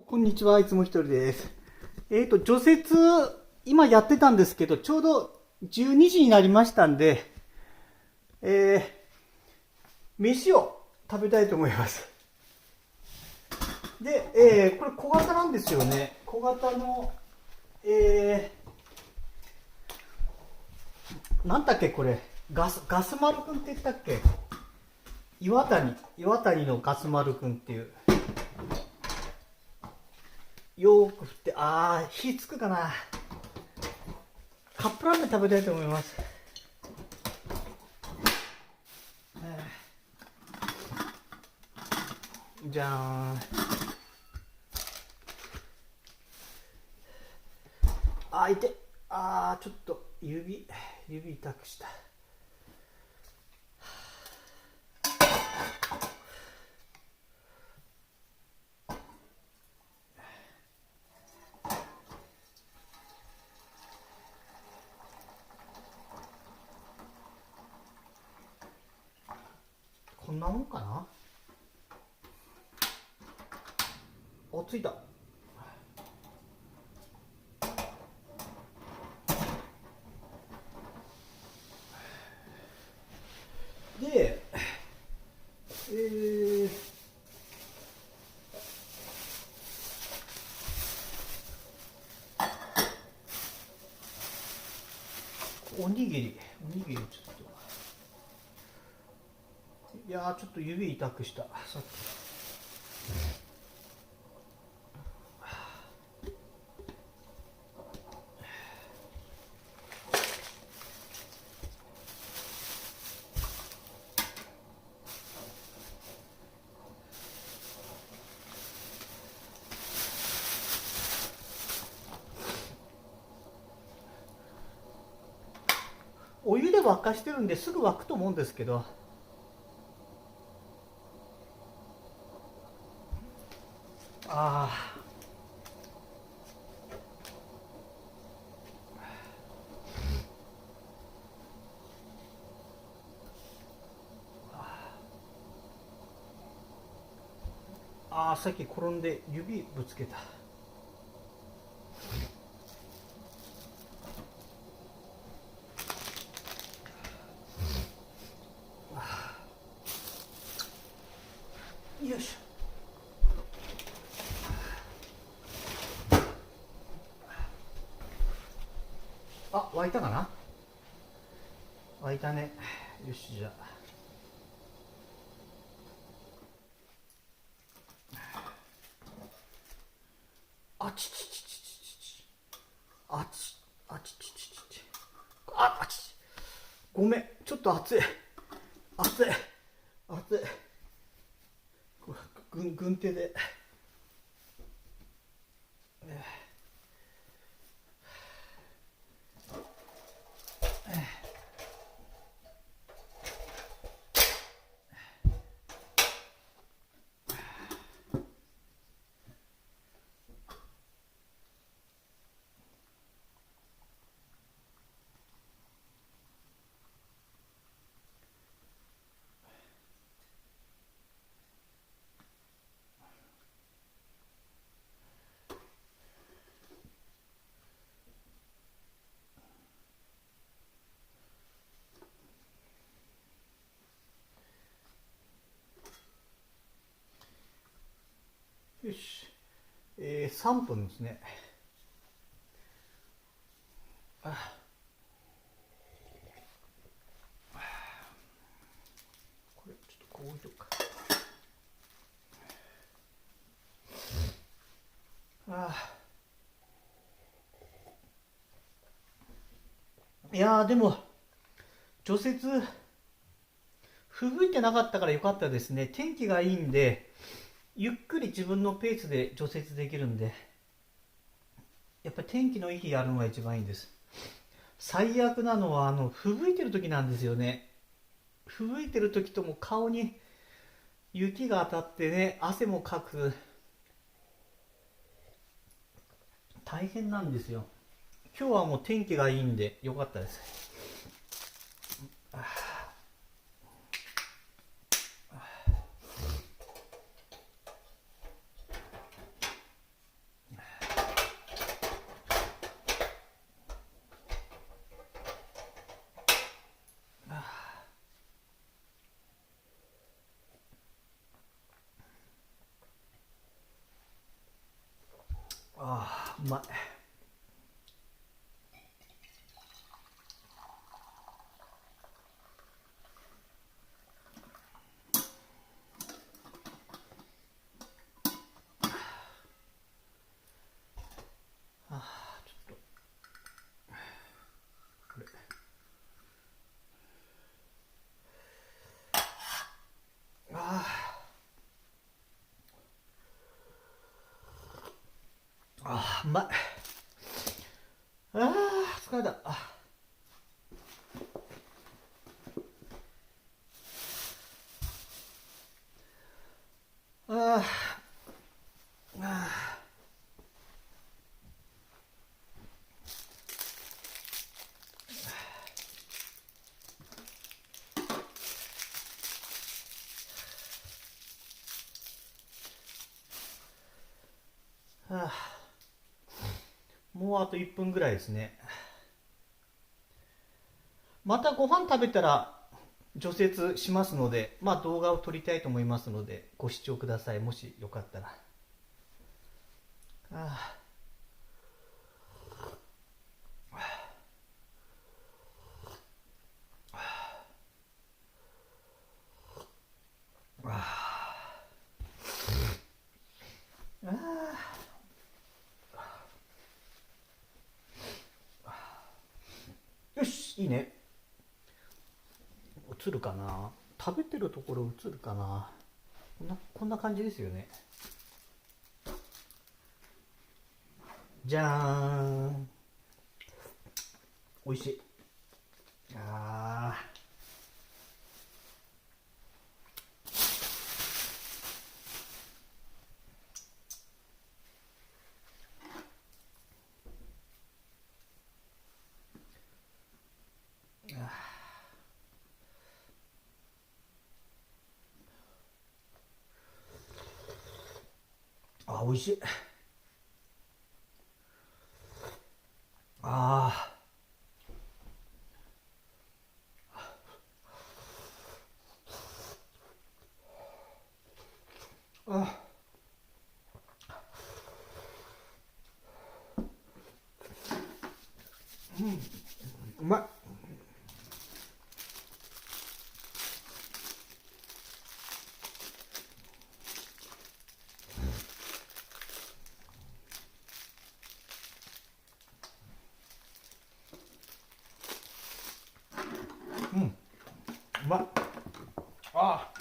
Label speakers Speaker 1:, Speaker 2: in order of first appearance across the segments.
Speaker 1: こんにちは。いつも一人です。除雪、今やってたんですけど、ちょうど12時になりましたんで、飯を食べたいと思います。で、これ小型なんですよね。小型の、なんだっけこれ。ガス丸くんって言ったっけ。岩谷のガス丸くんっていう。よーく振って、火つくかな。カップラーメン食べたいと思います。じゃーん。痛い。ちょっと指痛くした。こんなもんかな。ついた。で、おにぎりちょっと。いやー、ちょっと指痛くした。さっき。お湯で沸かしてるんですぐ沸くと思うんですけど、さっき転んで指ぶつけた。よいしょ。沸いたかな。沸いたね。よし、じゃあ。ちちちちちち。ごめん、ちょっと熱い。軍手で。よし、3分ですね。これちょっとこう置いとくか。いやー、でも除雪吹雪いてなかったから良かったですね。天気がいいんでゆっくり自分のペースで除雪できるんで、やっぱり天気のいい日やるのが一番いいんです。最悪なのは吹雪いてる時なんですよね。吹雪いてる時とも顔に雪が当たってね、汗もかく、大変なんですよ。今日はもう天気がいいんで良かったです。あーうまい。あーちょっとこれうまい。疲れた。ああもうあと1分ぐらいですね。またご飯食べたら除雪しますので、まあ動画を撮りたいと思いますので、ご視聴ください。もしよかったら。あよし、いいね。映るかな、食べてるところ映るかな。こんな感じですよね。じゃーん。美味しい。あ美味しい。ああうまい。うまい。あ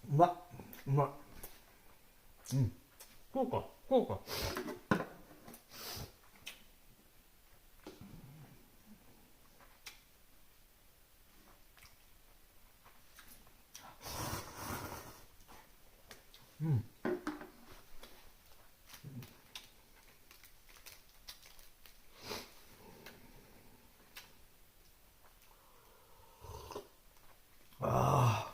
Speaker 1: うまいうまい。こうかこうか。あ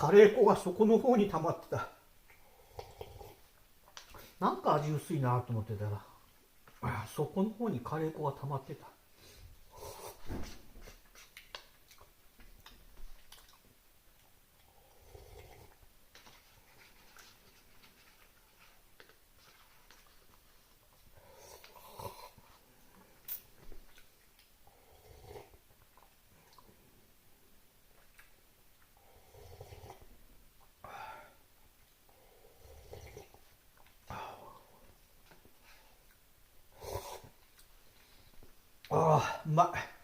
Speaker 1: カレー粉が底の方に溜まってた。なんか味薄いなと思ってたら、底の方にカレー粉が溜まってた。ああ、うまい。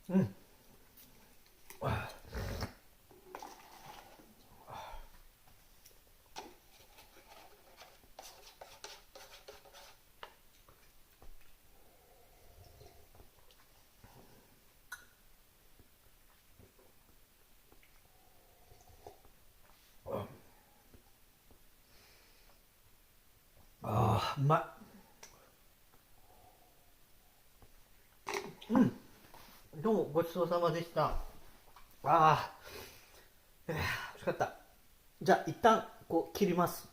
Speaker 1: うん。ああ、うまい。うん。どうもごちそうさまでした。ああ、美味しかった。じゃあ一旦こう切ります。